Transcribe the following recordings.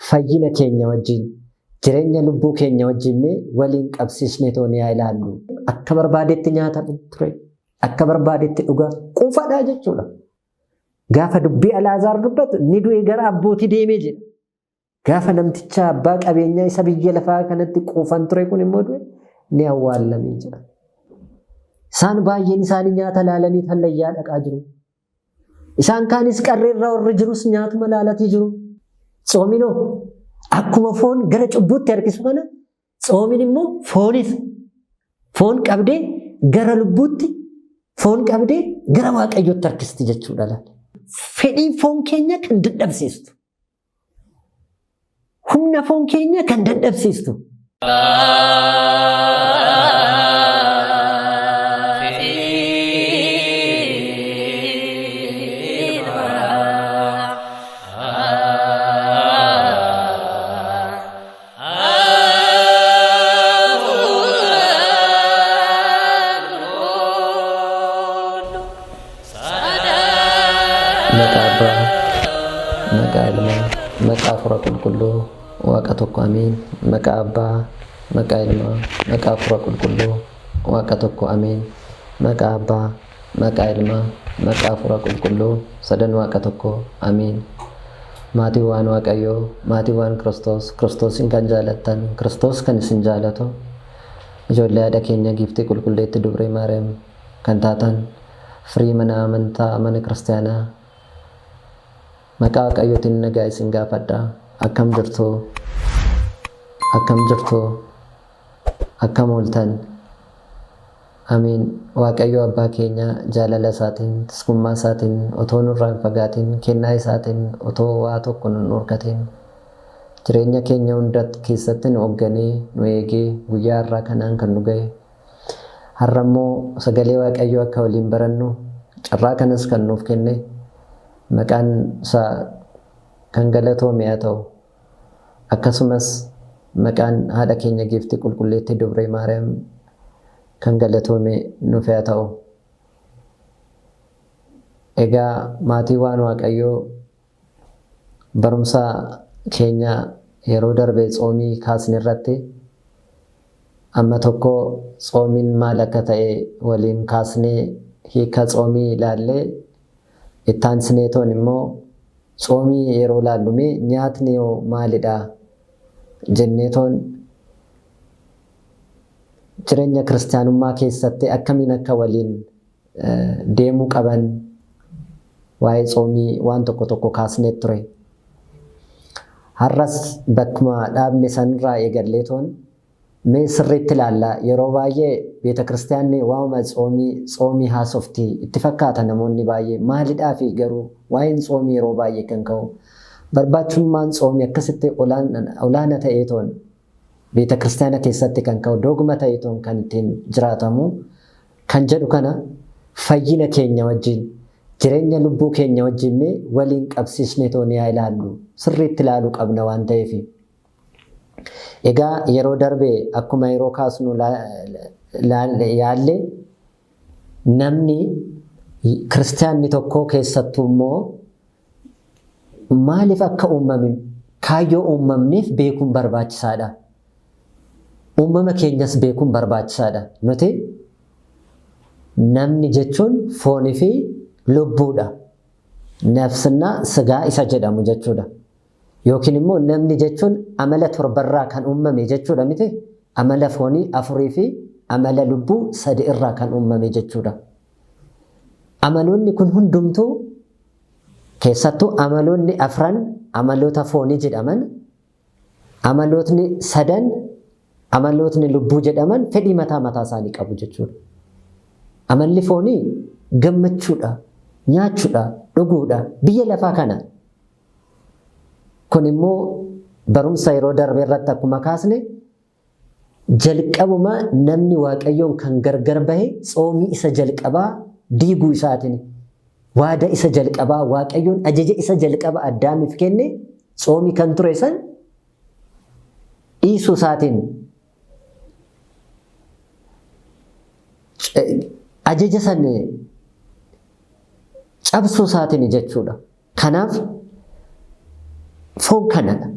fayyina keenya wajjin jireenya lubbuu keenya wajjin waliin qabsiisnee toonii haa ilaallu. Akka barbaadetti nyaata ture, akka barbaadetti dhugaa quufadhaa jechuudha. Gaafa dubbii Alaazaar dubbatu ni du'e gara abbootii deemee jedha. Gaafa namticha abbaa qabeenyaa isa biyya lafaa kanatti quufan ture kun immoo du'e ni awwaalamee jira. Isaan baay'een isaanii nyaata laalanii hallayyaa dhaqaa jiru. Isaan kaanis qarreerraa warri jirus nyaatuma laalatii jiru. Tsoominoo akkuma foon gara cubbuutti harkisu kana tsoomin immoo foonis. Foon qabdee gara lubbuutti, foon qabdee gara waaqayyootti harkisti jechuudha. Fedhiin foon keenya kan dadhabsiistu. Humna foon keenya kan dadhabsiistu. Maqaa Hafuura Qulqulluu Waaqa tokko amiin. Maqaa Abbaa, maqaa Ilmaa, maqaa Hafuura Qulqulluu Waaqa tokko amiin. Maqaa Abbaa, maqaa Ilmaa, maqaa Hafuura Qulqulluu sadan Waaqa tokko amiin. Maatiiwwan Waaqayyoo, maatiiwwan Kiristoosin kan jaalattan, Kiristoos kan isin jaalatu, ijoollee haadha keenya Giiftii Qulqulleetti Dubree Maariyaam kan taatan, firii mana amantaa mana kiristaanaa, maqaa Waaqayyootiin nagaa isin gaafadha. Akkam jirtu? Akkam ooltan? Amiin. Waaqayyo Abbaa keenya jaalala isaatiin, tiskummaa isaatiin, otoo nurraa hin fagaatiin, kennaa isaatiin, otoo waa tokko nun dhorkatiin, jireenya keenya hunda keessatti nu hoogganee, nu eegee, guyyaa har'aa kanaan kan nu ga'e. Har'a immoo sagalee Waaqayyoo akka waliin barannu, carraa kanas kan nuuf kenne, maqaan isaa kan galatoome haa ta'u. Akkasumas maqaan haadha keenya Giiftii Qulqulleetti Dubree Maariyaam kan galatoome nuuf haa ta'u. Egaa maatiiwwan Waaqayyoo barumsa keenya yeroo darbe tsoomii kaasne irratti amma tokko tsoomiin maal akka ta'e waliin kaasnee hiika tsoomii ilaallee itti aansineetoon immoo tsoomii yeroo laallume nyaatni yoo maalidha jenneetoon jireenya kiristaanummaa keessatti akkamiin akka waliin deemuu qaban waa'ee tsoomii waan tokko tokko kaasnee ture. Har'as bakkuma dhaabne sanirraa eegalleetoon mee sirriitti ilaalla. Yeroo baay'ee beeta kiristaanni waa'uma tsoomii haasofti itti fakkaata namoonni baay'ee. Maalidhaa fi garuu waa'een tsoomii yeroo baay'ee kan ka'u barbaachummaan tsoomii akkasitti olaana ta'eetoon beeta kiristaana keessatti kan ka'u dogma ta'eetoon kan ittiin jiraatamu kan jedhu kana fayyina keenya wajjin jireenya lubbuu keenya wajjin waliin qabsiisnee toonii haa ilaallu. Sirriitti ilaaluu qabna waan ta'eef. Egaa yeroo darbe akkuma yeroo kaasnu yaalle namni kiristaanni tokko keessattuu immoo maaliif akka uumame kaayyoo uumamneef beekuun barbaachisaadha. Uumama keenyas beekuun barbaachisaadha. Nuti namni jechuun foonii fi lubbuudha. Nafsinna sigaa isa jedhamu jechuudha. Yookiin immoo namni jechuun amala torbarraa kan uumame jechuudha miti. Amala foonii afurii fi amala lubbuu sadi irraa kan uumame jechuudha. Amaloonni kun hundumtuu keessattuu amaloonni afran amaloota foonii jedhaman, amalootni sadan amalootni lubbuu jedhaman fedhii mataa isaanii qabu jechuudha. Amalli foonii gammachuudha, nyaachuudha, dhuguudha, biyya lafaa kana. Kun immoo barumsa yeroo darbe irratti akkuma kaasne jalqabuma namni Waaqayyoon kan gargar bahe tsoomii isa jalqabaa diiguu isaatiin. Waada isa jalqabaa Waaqayyoon ajaja isa jalqaba Addaamiif kenne tsoomii kan ture san dhiisuu isaatiin. Ajaja san cabsuu isaatiin jechuudha. Kanaaf foon kanadha.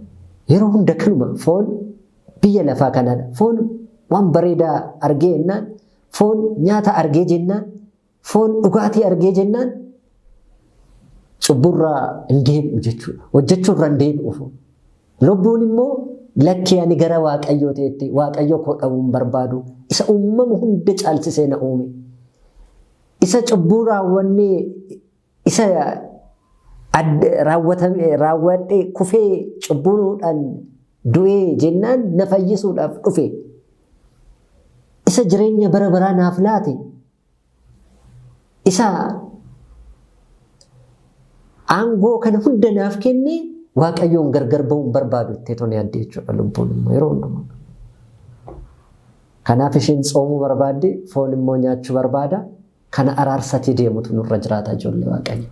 yeroo hunda kanuma foon biyya lafaa kanadha. Foon waan bareedaa argee jennaan, foon nyaata argee jennaan, foon dhugaatii argee jennaan cubburraa hin deebi'u jechuudha. Hojjechuurra hin deebi'u. Lubbuun immoo lakkee ani gara Waaqayyoo ta'etti Waaqayyo koo dhabuu hin barbaadu. Isa uumama hunda caalchisee na uume. Isa cubbuu raawwannee isa raawwadhee kufee cubbuudhaan du'ee jennaan na fayyisuudhaaf dhufe. Isa jireenya bara baraa naaf laate. Isa aangoo kana hunda naaf kenne Waaqayyoon gargar ba'uu hin barbaadu itti tole yaadde jechuudha lubbuun immoo yeroo hundumaa. Kanaaf isheen tsoomuu barbaadde foon immoo nyaachuu barbaada. Kana araarsatee deemutu nurra jiraata ijoollee Waaqayyo.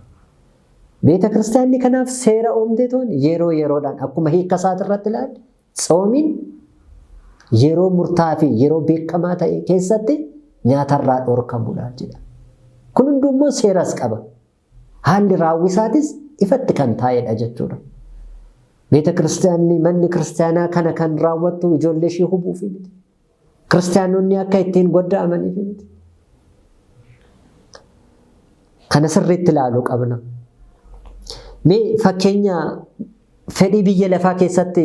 Beeta kiristaanni kanaaf seera uumtee toon yeroo yeroodhaan akkuma hiika isaati irratti ilaalle tsoomiin yeroo murtaa fi yeroo beekamaa ta'e keessatti nyaatarraa dhorkamuudha jedha. Kun hundummoo seeras qaba. Haalli raawwisaatis ifatti kan taa'edha jechuudha. Beeta kiristaanni manni kiristaanaa kana kan raawwattu ijoollee ishee hubuufi miti. Kiristaanonni akka ittiin godda'amaniif miti. Kana sirriitti ilaaluu qabna. Mee fakkeenya fedhii biyya lafaa keessatti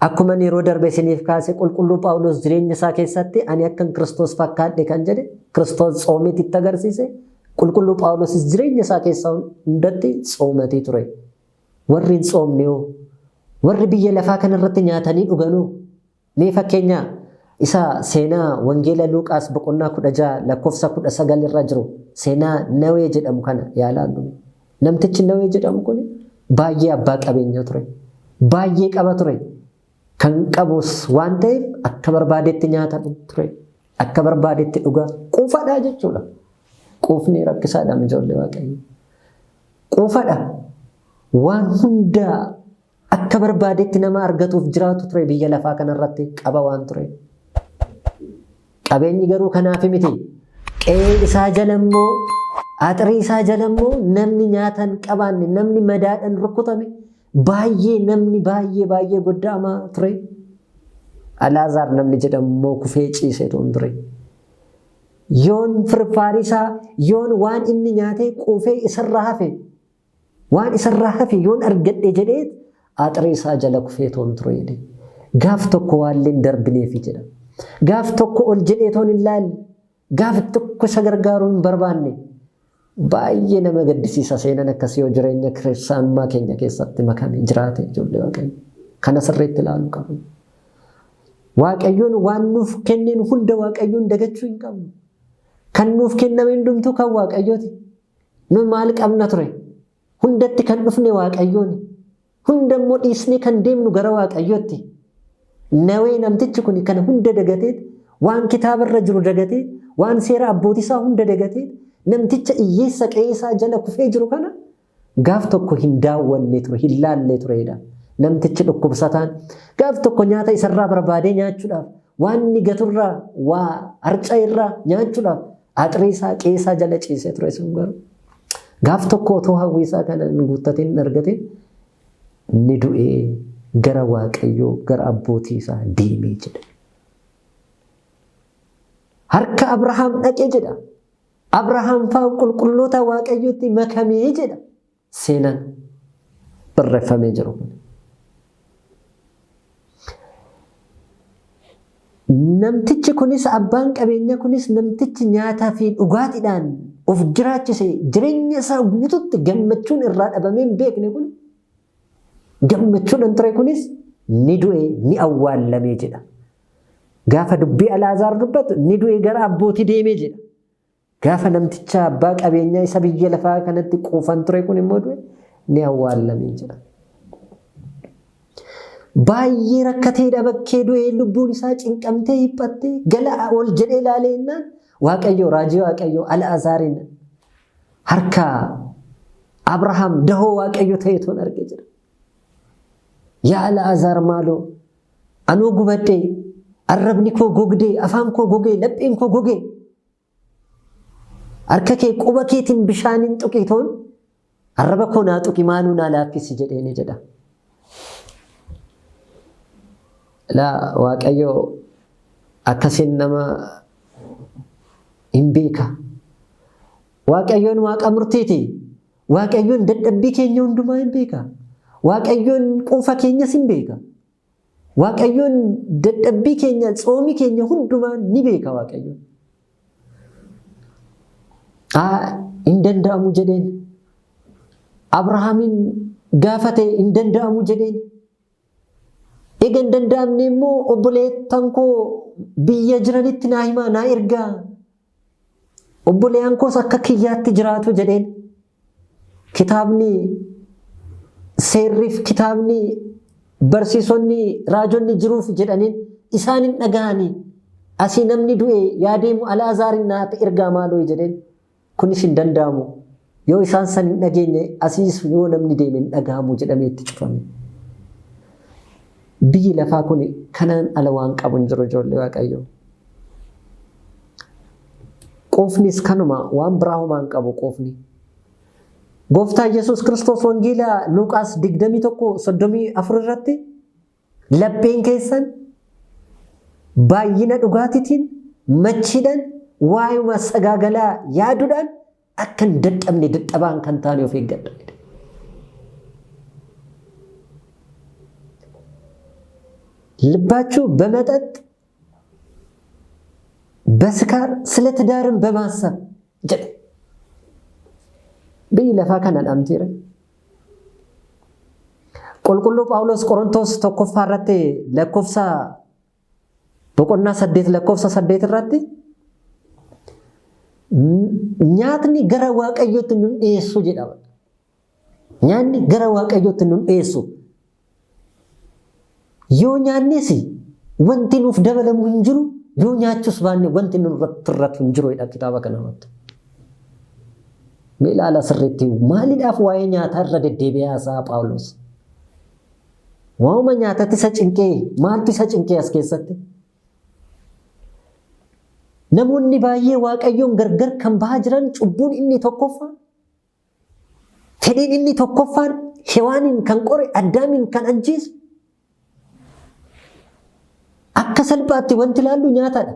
akkuma yeroo darbe isiniif kaase qulqulluu Phaawulos jireenya isaa keessatti ani akkan Kiristoos fakkaadhe kan jedhe Kiristoos tsoomeetti itti agarsiise. Qulqulluu Phaawulos jireenya isaa keessaa hundatti tsoomatee ture. Warri hin tsoomne hoo warri biyya lafaa kanarratti nyaatanii dhuganuu mee fakkeenya isa seenaa wangeela Luuqaas boqonnaa 16 lakkoofsa 19 irra jiru seenaa Nawee jedhamu kana yaalaallu. Namtichi Nawee jedhamu kun baay'ee abbaa qabeenya ture. Baay'ee qaba ture. Kan qabus waan ta'eef akka barbaadetti nyaata ture. Akka barbaadetti dhugaa quufadha jechuudha. Quufni rakkisaadha ijoollee Waaqayyo. Quufadha. Waan hunda akka barbaadetti nama argatuuf jiraatu ture biyya lafaa kanarratti qaba waan ture. Qabeenyi garuu kanaaf miti. Qe'ee isaa jalammoo aaxirii isaa jalammoo namni nyaatan qabaanne namni madaadhaan rukutame namni baay'ee goddaama ture. Alaazaar namni jedhamu kufee ciisee ture. Yoon firfaarii isaa yoon waan inni nyaatee quufee isarraa hafe waan isarraa hafe yoon argadhe jedhee aaxirii isaa jala kufee ture. Gaaf tokko waalleen darbineefi jedha. Gaaf tokko ol jedhee toon hin laalle. Gaaf tokko isa gargaaruu hin barbaanne. Baay'ee nama gaddisiisa seenaan akkasii yoo jireenya kiristaanummaa keenya keessatti makamee jiraate ijoollee Waaqayyo. Kana sirriitti ilaaluu qabna. Waaqayyoon waan nuuf kenneen hunda Waaqayyoon dagachuu hin qabnu. Kan nuuf kenname hundumtuu kan Waaqayyooti. Nu maal qabna ture? Hundatti kan dhufne Waaqayyooni. Hundammoo dhiisnee kan deemnu gara Waaqayyootti. Nawee namtichi kun kan hunda dagatee waan kitaabarra jiru dagatee waan seera abbootii isaa hunda dagatee namticha hiyyeessa qe'ee isaa jala kufee jiru kana gaaf tokko hin daawwanne ture hin laalle turedha. Namtichi dhukkubsataan gaaf tokko nyaata isarraa barbaadee nyaachuudhaaf waan inni gaturraa waa harca irraa nyaachuudhaaf aaxirii isaa qe'ee isaa jala ciisee ture sun garuu gaaf tokko otoo hawwii isaa kana hin guuttatiin argate inni du'ee gara Waaqayyoo gara abbootii isaa deemee jedha. Harka Abrahaam dhaqee jedha. Abrahaam fa'aa qulqulloota Waaqayyootti makamee jedha. Seenaan barreeffamee jiru kun. Namtichi kunis abbaan qabeenya kunis namtichi nyaataa fi dhugaatiidhaan of jiraachise jireenya isaa guututti gammachuun irraa dhabamee hin beekne kun gammachuudhaan ture kunis ni du'e ni awwaallamee jedha. Gaafa dubbii Alaazaar dubbatu ni du'e gara abbootii deemee jedha. Gaafa namticha abbaa qabeenyaa isa biyya lafaa kanatti quufan ture kun immoo du'e ni awwaallamee jedha. Baay'ee rakkateedha bakkee du'ee lubbuun isaa cinqamtee hiphattee gala ol jedhee ilaalee innaan Waaqayyo raajii Waaqayyo Alaazaariin harka Abrahaam dahoo Waaqayyo ta'ee toon argee jira. Yaa Alaazaar maaloo anuu gubadhee arrabni koo gogdee afaan koo gogee lapheen koo gogee harka kee quba keetiin bishaaniin tuqii toon arraba koo naa tuqi maaluu naa laaffisi jedhee jedha. La waaqayyo akkasin nama hin beeka. Waaqayyoon waaqa murtiiti. Waaqayyoon dadhabbii keenya hundumaa hin beeka. Waaqayyoon quufa keenyas hin beeka. Waaqayyoon dadhabbii keenya tsoomii keenya hundumaa ni beeka waaqayyoon. Hin danda'amu jedheen. Abrahaamin gaafate hin danda'amu jedheen. Egaa hin danda'amne immoo obboleettan koo biyya jiranitti naa himaa naa ergaa. Obboleeyyan koos akka kiyyaatti jiraatu jedheen. Kitaabni seerriif kitaabni barsiisonni raajonni jiruuf jedhaniin isaan hin dhaga'anii asii namni du'e yaadeemu Al'aazaarin naaf ergaa maaloo jedheen. Kunis hin danda'amu. Yoo isaan san hin dhageenye asiis yoo namni deeme hin dhaga'amu jedhamee itti cufame. Biyyi lafaa kun kanaan ala waan qabu hin jiru ijoollee waaqayyoo. Quufnis kanuma waan biraa homaa hin qabu quufni. Gooftaa Yesuus Kiristoos wangeela Luqaas 21:34 irratti lapheen keessan baay'ina dhugaatiitiin machiidhaan waayuma sagaagalaa yaaduudhaan akka hin dadhabne dadhabaan kan taane of eeggadha. ልባችሁ በመጠጥ በስካር ስለ ትዳርን በማሰብ ጀደ በይለፋ ከናን አምቲረ ቆልቆሎ ጳውሎስ ቆሮንቶስ ተኮፋራቴ ለኮፍሳ በቆና ሰዴት ለኮፍሳ ሰዴት ራቴ ኛትኒ ገረ ዋቀዮትን ኤሱ ጀዳ ኛኒ ገረ ዋቀዮትን ኤሱ yoo nyaannesi wanti nuuf dabalamu hin jiru yoo nyaachus baanne wanti nuuf irratti hin jiru kitaaba kanarratti. Mee ilaala sirriitti maaliidhaaf waa'ee nyaataa irra deddeebi'ee haasa'a Phaawulos? Waa'uma nyaatatti isa cinqee maaltu isa cinqee as keessatti? Namoonni baay'ee waaqayyoon gargar kan bahaa jiran cubbuun inni tokkoffaan fedhiin inni tokkoffaan Hewaaniin kan qore Addaamiin kan ajjeesu akka salphaatti wanti ilaallu nyaataadha.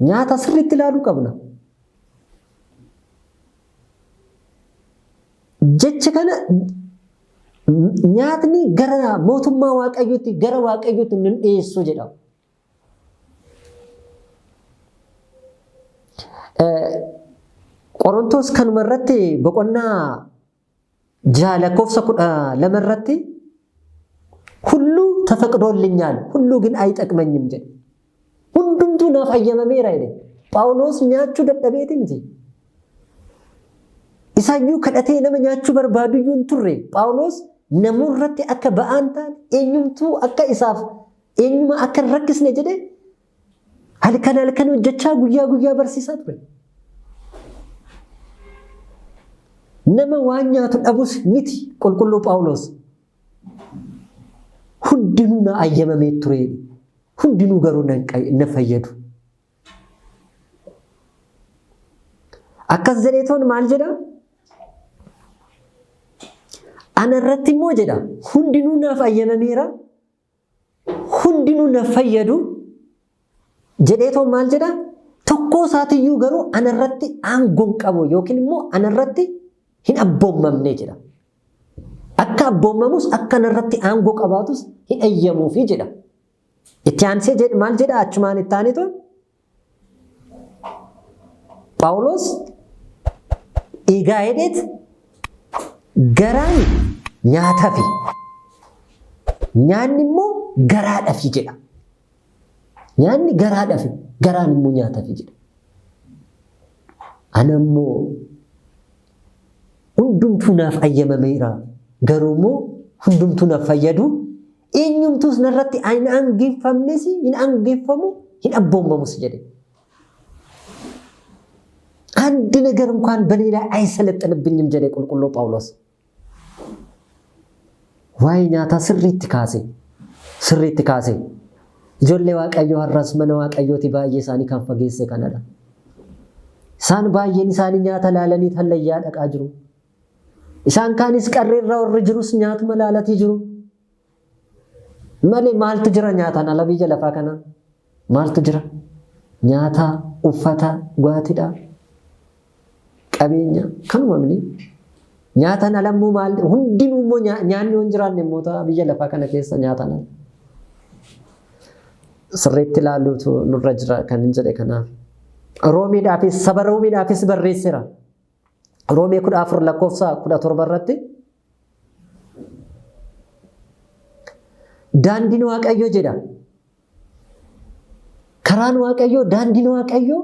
Nyaata sirriitti ilaaluu qabna. Jecha kana nyaatni gara mootummaa waaqayyootti gara waaqayyootti nun dhiyeessu jedha. Qorontos kanuma irratti boqonnaa 6:12 irratti ሁሉ ተፈቅዶልኛል ሁሉ ግን አይጠቅመኝም ጀ ሁንዱምቱ ናፍ አየመሜራ አይደ ጳውሎስ ኛቹ ደደቤት እንጂ ኢሳዩ ከደቴ ነመኛቹ በርባዱዩን ቱሬ ጳውሎስ ነሙረቲ አከ በአንታን ኤኙምቱ አከ ኢሳፍ ኤኙማ አከ ረክስ ነጀደ አልከናልከኑ ጀቻ ጉያ በርሲሳት ወይ ነመ ዋኛቱ አቡስ ሚቲ ቆልቆሎ ጳውሎስ hundinuu ayyamamee ture hundinuu garuu na fayyadu akkas jedheetoon maal jedha ana irratti immoo jedha hundinuu naaf ayyamameera hundinuu na fayyadu jedheetoon maal jedha tokko isaatiyyuu garuu ana irratti aangoon qabu yookiin immoo ana irratti hin abboomamne jedha. Akka abboomamus akka narratti aangoo qabaatus hin ayyamuufi jedha. Itti aansee jedhe maal jedha achumaan itti aanitoon Phaawulos egaa hedheet garaan nyaatafi nyaanni immoo garaadhafi jedha. Nyaanni garaadhafi garaan immoo nyaatafi jedha. Ana immoo hundumtuu naaf ayyamameera. Garumoo hundumtuu na fayyadu eenyumtuus narratti hin aangeeffamnes hin aangeeffamu hin abboomamus jedhe. አንድ ነገር እንኳን በኔ ላይ አይሰለጥንብኝም ጀለ ቁልቁሎ ጳውሎስ ዋይኛታ ስሪት ካሴ ጆሌ ዋቀዮ አራስ መነ ዋቀዮቲ ባየሳኒ ካንፈጌሰ ከነዳ ሳን ባየን ሳኒ ኛታ ላለኒ ተለያ ደቃ ጅሩ ኢሳን ካንስ ቀሬራ ወር ጅሩስ ኛቱ መላላት ይጅሩ Malee maaltu jira nyaataan ala biyya lafaa kanaa? Maaltu jira? Nyaata, uffata, dhugaatiidha. Qabeenya kanuma mini. Nyaataan ala immoo maal hundinuu immoo nyaanni hin jiraanne immoo ta'a biyya lafaa kana keessa nyaataan ala. Sirriitti ilaaluutu nurra jira kan hin jedhe kanaaf. Roomiidhaafis saba Roomiidhaafis barreessira. Roomii 14:17 irratti daandiin Waaqayyoo jedha. Karaan Waaqayyoo daandiin Waaqayyoo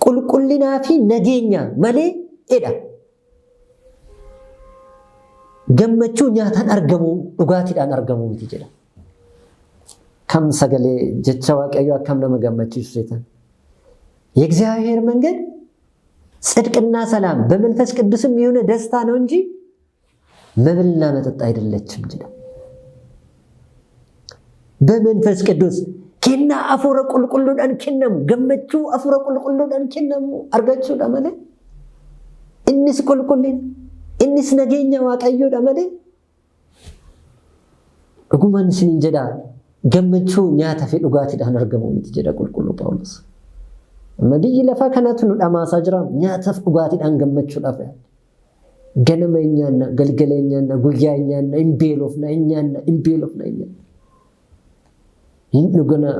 qulqullinaa fi nageenya malee jedha. Gammachuu nyaataan argamu dhugaatiidhaan argamu miti jedha. Kam sagalee jecha Waaqayyoo akkam nama gammachiisu seetan. የእግዚአብሔር መንገድ ጽድቅና ሰላም በመንፈስ ቅዱስም የሆነ ደስታ ነው እንጂ መብልና መጠጥ አይደለችም ጅዳ በመንፈስ ቅዱስ ከና አፉረ ቁልቁሉን አንከነም ገመቹ አፉረ ቁልቁሉን አንከነም አርጋቹ ደመለ እንስ ቁልቁልን እንስ ነገኛ ዋቀዩ ደመለ እጉማን ሲንጀዳ ገመቹ ኛታ ፊ ዱጋቲ ዳን አርገሙ ምትጀዳ ቁልቁሉ ጳውሎስ Mabiyyi lafa kanatu nu dhamaasaa jira nyaataaf dhugaatiidhaan gammachuudhaaf ganama hin nyaanna galgala hin nyaanna guyyaa hin nyaanna hin beelofna hin nyaanna hin beelofna hin nyaanna hin dhugana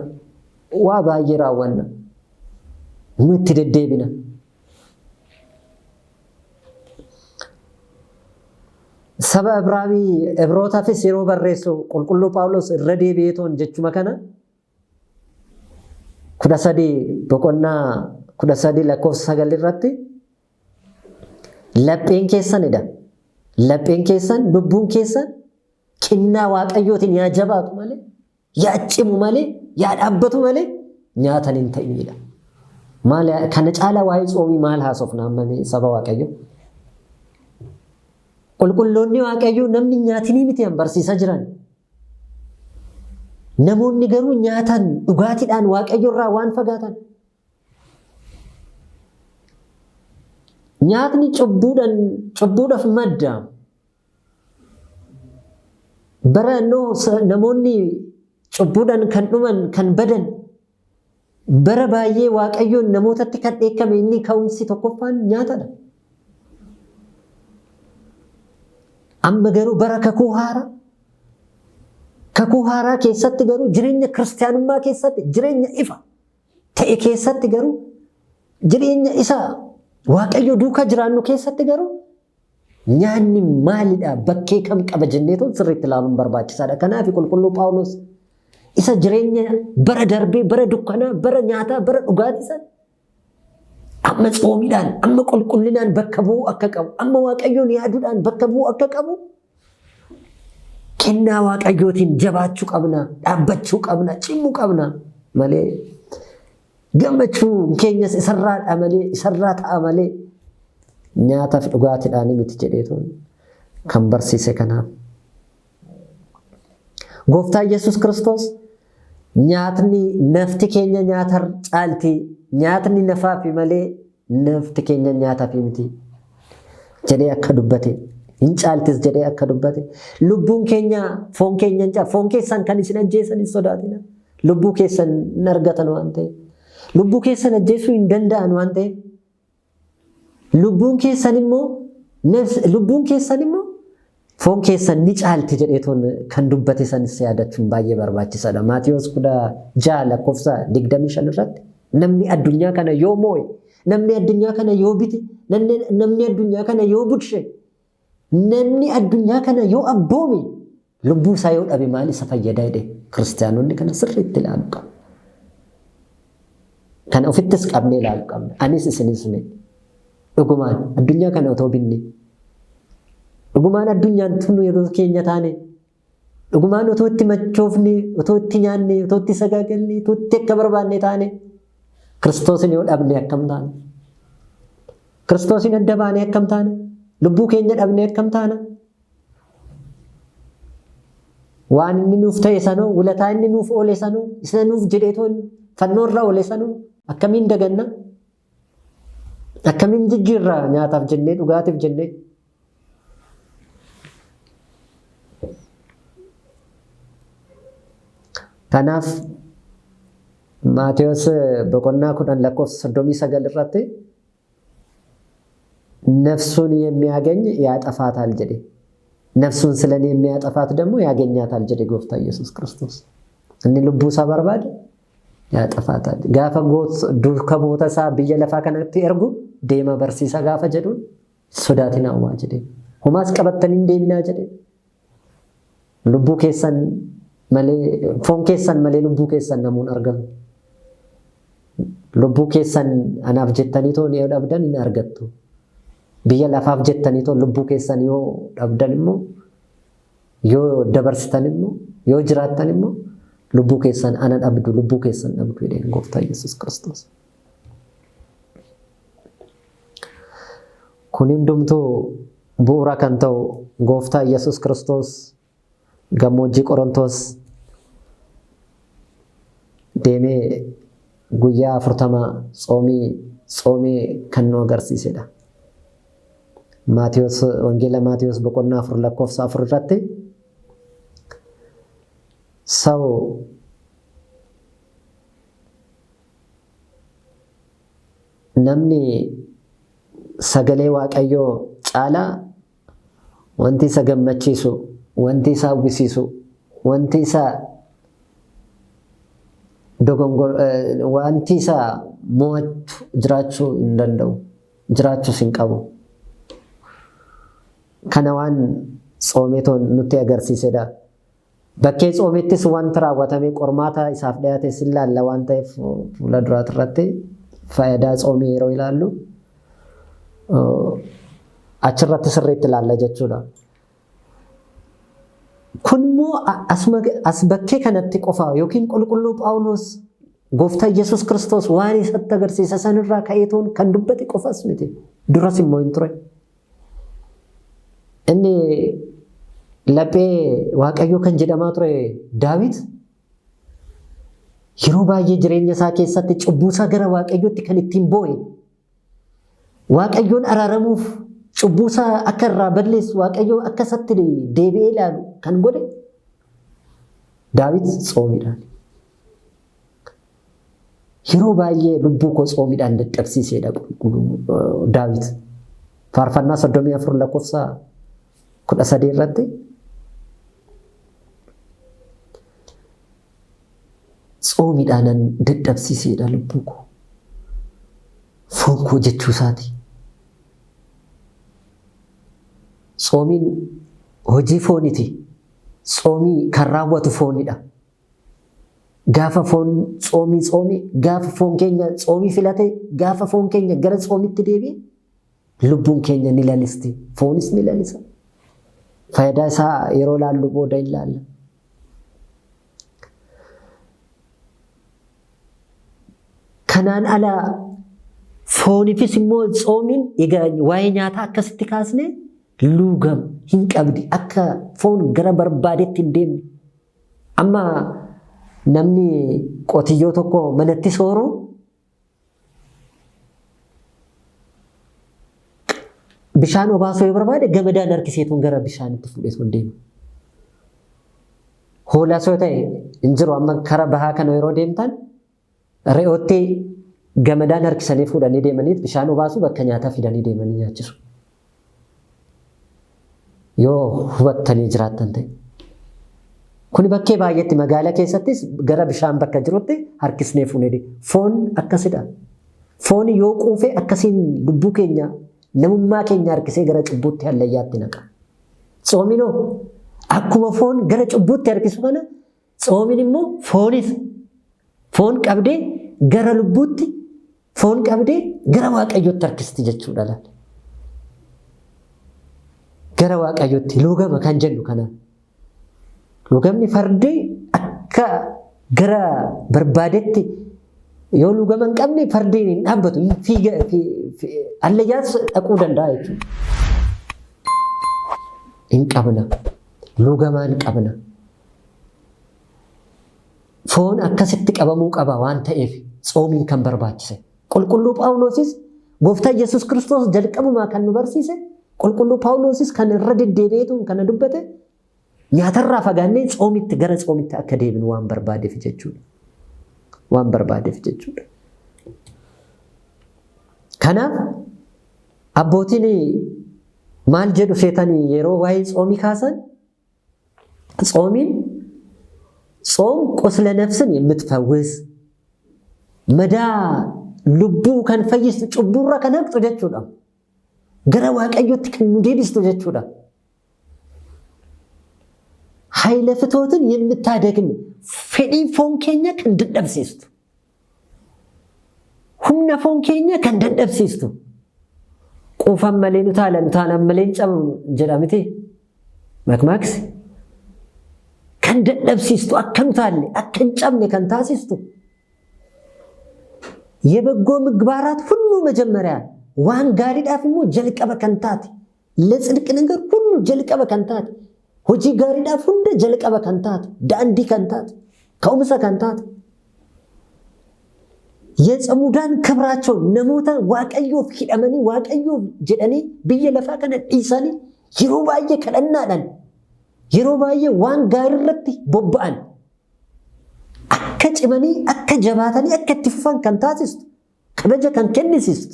waa baay'ee raawwanna nu itti deddeebina. Saba Ibrootaafis yeroo barreessu qulqulluu Phaawulos irra deebi'eetoon jechuma kana 13 lakkoofsa 9 irratti lapheen keessanidha. Lapheen keessan lubbuun keessan kennaa Waaqayyootiin yaa jabaatu malee yaa cimu malee yaa dhaabbatu malee nyaatan hin ta'inidha. Maal kana caalaa waa'ee xoomii maal haasofna ammanii saba Waaqayyoo? Qulqulloonni Waaqayyoo namni nyaatinii miti barsiisaa jiran. Namoonni garuu nyaatan dhugaatiidhaan Waaqayyo irraa waan fagaatan. Nyaatni cubbuudhaaf madda. Bara namoonni cubbuudhaan kan dhuman kan badan bara baay'ee Waaqayyoon namootatti kan dheekkame inni ka'umsi tokkoffaan nyaatadha. Amma garuu bara kakuu haaraa keessatti garuu jireenya kiristaanummaa keessatti jireenya ifa ta'e keessatti garuu jireenya isa Waaqayyo duukaa jiraannu keessatti garuu nyaanni maalidha bakkee kam qaba jenneetu sirriitti ilaaluun barbaachisaadha. Kanaaf qulqulluu Phaawulos isa jireenya bara darbee bara dukkanaa bara nyaataa bara dhugaatii amma xoomiidhaan amma qulqullinaan bakka bu'uu akka qabu amma Waaqayyoon yaaduudhaan bakka bu'uu akka qabu kennaa Waaqayyootiin jabaachuu qabna dhaabbachuu qabna cimuu qabna malee gammachuu keenyas isarraa ta'a malee nyaataaf dhugaatiidhaan miti jedheetuun kan barsiise kanaaf. Gooftaan Yesuus Kiristoos nyaatni nafti keenya nyaata caalti nyaatni nafaafi malee nafti keenya nyaataafi miti jedhee akka dubbate. Hin caaltis jedhee akka dubbate lubbuun keenya foon keessan kan isin ajjeesan hin sodaatina. Lubbuu keessan hin argatan waan ta'eef lubbuu keessan ajjeesuu hin danda'an waan ta'eef lubbuun keessan immoo foon keessan ni caalti jedheetoon kan dubbate sanis yaadachuun baay'ee barbaachisaadha. Maatiyos 16:25 irratti namni addunyaa kana yoo moo'e namni addunyaa kana yoo bite namni addunyaa kana yoo budshe namni addunyaa kana yoo abboome lubbuu isaa yoo dhabe maal isa fayyada jedhe kiristaanonni kana sirriitti ilaaluu qabu. Kana ofittis qabnee ilaaluu qabna. Anis isinis dhugumaan addunyaa kana otoo binne dhugumaan addunyaan tun yeroo keenya taane dhugumaan otoo itti machoofne otoo itti nyaanne otoo itti sagaagalne otoo itti akka barbaanne taane Kiristoosin yoo dhabne akkam taane Kiristoosin adda baane akkam taane lubbuu keenya dhabne akkam taana waan inni nuuf ta'e sanoo wulataa inni nuuf oole sanoo isa nuuf jedheetoon fannoorra oole sanoo akkamiin daganna akkamiin jijjiirra nyaataaf jennee dhugaatiif jennee Kanaaf Maatiyos boqonnaa 10 lakkoofsa 39 irratti ነፍሱን የሚያገኝ ያጠፋታል ጀዴ ነፍሱን ስለኔ የሚያጠፋት ደግሞ ያገኛታል ጀዴ ጎፍታ ኢየሱስ ክርስቶስ እኒ ልቡሳ በርባድ ያጠፋታል ጋፈ ጎት ከቦታሳ በየለፋ ከነቲ እርጉ ዴማ በርሲሳ ጋፈ ጀዱን ሶዳቲና ዋጀዴ ሁማስ ቀበተን እንደሚና ጀዴ ልቡ ከሰን መሌ ፎን ከሰን መሌ ልቡ ከሰን ነሙን አርገም ልቡ ከሰን አናፍ ጀተኒቶ ነው ያዳብደን እናርገቱ biyya lafaaf jettanito lubbuu keessan yoo dhabdan immoo yoo dabarsitan immoo yoo jiraattan immoo lubbuu keessan ana dhabdu lubbuu keessan dhabdu jedheen gooftaa Yesuus Kiristoos. Kun hundumtuu bu'uura kan ta'u gooftaa Yesuus Kiristoos gammoojjii Qorontoos deemee guyyaa 40 tsoomee kan nu agarsiisedha. Maatiyos wangeela Maatiyos boqonnaa 4 lakkoofsa 4 irratti ሰው namni sagalee waaqayyoo caala wanti isa gammachiisu wanti isa hawwisiisu wanti isa wanti isa mo'achuu jiraachuu hin danda'u jiraachuus hin qabu. Kana waan tsoomeetoon nutti agarsiisedha. Bakkee tsoomettis wanta raawwatamee qormaata isaaf dhiyaate sillaalla waan ta'eef fuula duraati irratti faayidaa tsoomee yeroo ilaallu achirratti sirriitti ilaalla jechuudha. Kun immoo as bakkee kanatti qofa yookiin qulqulluu Phaawulos gooftaa Yesuus Kiristoos waan isatti agarsiisa sanirraa ka'eetoon kan dubbate qofas miti. Duras immoo hin ture. Inni laphee waaqayyoo kan jedhamaa ture Daawit yeroo baay'ee jireenya isaa keessatti cubbuu isaa gara waaqayyootti kan ittiin boo'e waaqayyoon araaramuuf cubbuu isaa akka irraa balleessu waaqayyoo akka isatti deebi'ee ilaalu kan godhe Daawit tsoomiidhaan yeroo baay'ee lubbuu koo tsoomiidhaan dadhabsiiseedha Daawit faarfannaa 34 lakkoofsa 13 irratti tsoomiidhaan dadhabsiiseedha lubbuu koo foon koo jechuu isaati. Tsoomiin hojii fooniti. Tsoomii kan raawwatu foonidha. Gaafa foon tsoomii gaafa foon keenya tsoomii filate gaafa foon keenya gara tsoomitti deebi'e lubbuun keenya ni lalisti foonis ni lalisa. Faayidaa isaa yeroo ilaallu booda ilaalla. Kanaan ala foonifis immoo tsoomiin egaa waa'ee nyaataa akkasitti kaasne luugam hin qabdi akka foon gara barbaadetti hin deemne. Amma namni qotiyyoo tokko manatti sooru bishaan obaasuu yoo barbaade gamadaan harkiseetuun gara bishaanitti fudheetuun deema. Hoolaa soo ta'e hin jiru amma kara bahaa kana yeroo deemtan re'ootti gamadaan harkisanii fuudhanii deemaniit bishaan obaasuu bakka nyaataa fidanii deemanii nyaachisu. Yoo hubattanii jiraattan ta'e. Kuni bakkee baay'eetti magaalaa keessattis gara bishaan bakka jirutti harkisnee fuunee foon akkasidha. Foon yoo quufee akkasiin lubbuu keenya namummaa keenya harkisee gara cubbuutti hallayyaatti naqa. Tsoominoo akkuma foon gara cubbuutti harkisu kana tsoomin immoo foonis foon qabdee gara lubbuutti foon qabdee gara waaqayyootti harkisti jechuudha laal. Gara waaqayyootti luugama kan jennu kanaan. Luugamni fardi akka gara barbaadetti yoo luugama hin qabne fardiin hin dhaabbatu fiiga allayyaas dhaquu danda'a jechuudha. Hin qabna. Luugamaa hin qabna. Foon akkasitti qabamuu qaba waan ta'eef tsoomiin kan barbaachise. Qulqulluu Phaawulosis gooftaa Yesuus Kiristoos jalqabumaa kan nu barsiise qulqulluu Phaawulosis kan irra deddeebi'eetuun kana dubbate Nyaatarraa fagaannee tsoomitti gara tsoomitti akka deebinu waan barbaadeef jechuudha. Waan barbaadeef jechuudha. Kanaaf abbootiin maal jedhu seetanii yeroo waa'ee tsoomii kaasan ጾሚን ጾም ቁስለ ነፍስን የምትፈውስ መዳ ልቡ ከን ፈይስ ጭቡራ ከነቅጡ ጀቹዳ ገረ ዋቀዮት ከንዴቢስቱ ጀቹዳ ኃይለ ፍቶትን የምታደግም ፈዲ ፎንኬኛ ከንደደብሲስቱ ሁነ ፎንኬኛ ከንደደብሲስቱ ቁፋም መሌኑ ታለም ታናም መሌን ጨም ጀዳምቴ ማክማክስ ከንደደብሲስቱ አከኑታለ አከንጨምነ ከንታሲስቱ የበጎ ምግባራት ሁሉ መጀመሪያ ዋን ጋሪዳፍሞ ጀልቀበ ከንታት ለጽድቅ ነገር ሁሉ ጀልቀበ ከንታት ሆጂ ጋሪዳፍ ሁሉ ጀልቀበ ከንታት ዳንዲ ከንታት ከውምሰ ከንታት የጽሙዳን ክብራቸው ነሞታ ዋቀዮ ፊደመኒ ዋቀዮ ጀደኒ በየለፋ ከነ ዲሳኒ ይሮባየ ከለናዳን ይሮባየ ዋን ጋሪረቲ ቦባን አከጭመኒ አከጀባታኒ አከትፈን ከንታሲስቱ ከበጀ ከንከንሲስቱ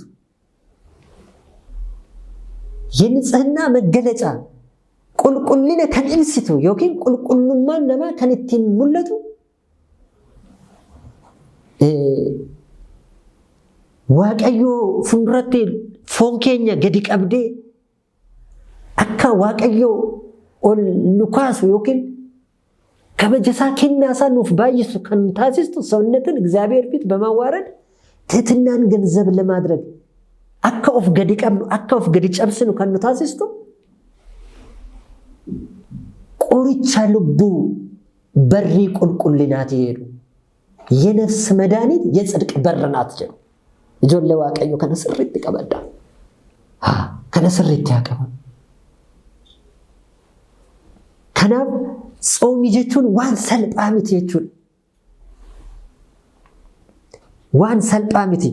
የንጽህና መገለጫ ቁልቁልነ ከንልሲቱ ዮኪን ቁልቁልማን ለማ ከንቲን ሙለቱ ዋቀዮ ፉንረቴ ፎንኬኛ ገዲ ቀብዴ አካ ዋቀዮ ኦል ሉካስ ዮኪን ከበጀሳ ኪናሳ ኑፍ ባይሱ ከንታሲስቱ ሰውነትን እግዚአብሔር ፊት በማዋረድ ትህትናን ገንዘብ ለማድረግ አካ ኦፍ ገዲ ቀብሉ አካ ኦፍ ገዲ ጨብስኑ ከንታሲስቱ ቆሪቻ ልቡ በሪ ቁልቁልናት ይሄዱ የነፍስ መድኃኒት የጽድቅ በርናት ጀሩ ጆለ ዋቀዮ ከነስሪት ቀበዳ ከነስሪት ያቀባ ከናብ ጾም ይጀቹን ዋን ሰልጳሚት ይቹን ዋን ሰልጳሚት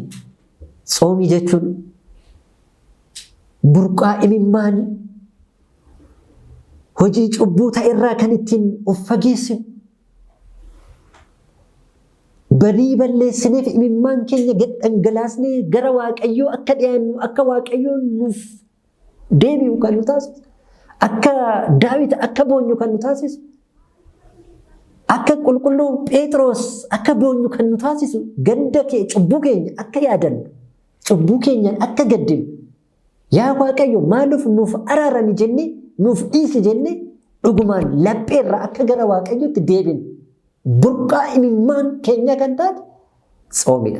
ጾም ይጀቹን ቡርቃ ኢሚማን ሆጂ ጩቡ ተኢራ ከንቲን ኡፈጌስ በሪ በለስኔፍ ኢሚማን ከኛ ገጠንገላስኔ ገረ ዋቀዮ አከዲያኑ አከ ዋቀዮ ኑፍ ዴቢው ከኑታስ አከ ዳዊት አከ ቦኙ ከኑታሲስ አከ ቁልቁሉ ጴጥሮስ አከ ቦኙ ከኑታሲስ ገንደከ ጩቡ ከኛ አከ ያደን ጩቡ ከኛ አከ ገድል ያ ዋቀዮ ማሉፍ ኑፍ አራራሚ ጀኒ ኑፍ ኢስ ጀኒ ዱጉማን ለጴራ አከ ገረ ዋቀዮ ዴቢን ቡርቃ ኢሚማን ከኛ ከንታት ጾሚዳ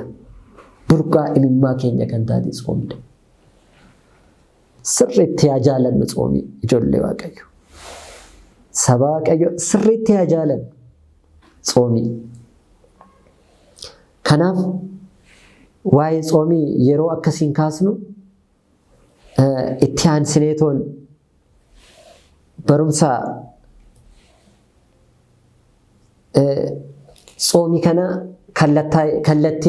ቡርቃ ኢሚማ ከኛ ከንታት ጾሚዳ ስሬት ያጃለን ጾሚ ጆሌ ዋቀዮ ሰባ ዋቀዮ ስሬት ያጃለን ጾሚ ከናፍ ዋይ ጾሚ የሮ አከሲን ካስኑ ኢቲያን ስኔቶን በሩምሳ ጾሚ ከና ከለቲ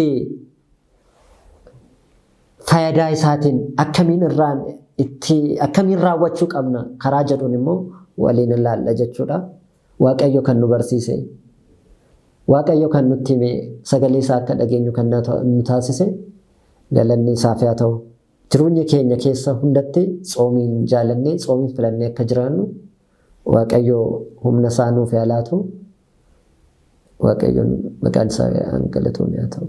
ፈያዳይ ሳቲን አከሚን ራን እቲ አከሚን ራወቹ ቀምና ከራጀዱንሞ ወሊን ላለ ጀቹዳ ዋቀዮ ከኑ በርሲሴ ዋቀዮ ከኑ ቲሜ ሰገሌሳ ከደገኙ ከናቶ ሙታሲሴ ገለኒ ሳፊያተው ጅሩኝ ከኛ ከሰ ሁንደቴ ጾሚን ጃለኔ ጾሚን ፍለኔ ከጅራኑ ዋቀዮ ሁምነሳኑ ፈያላቱ ዋቀዮን መቃንሳ አንገለቱ ያተው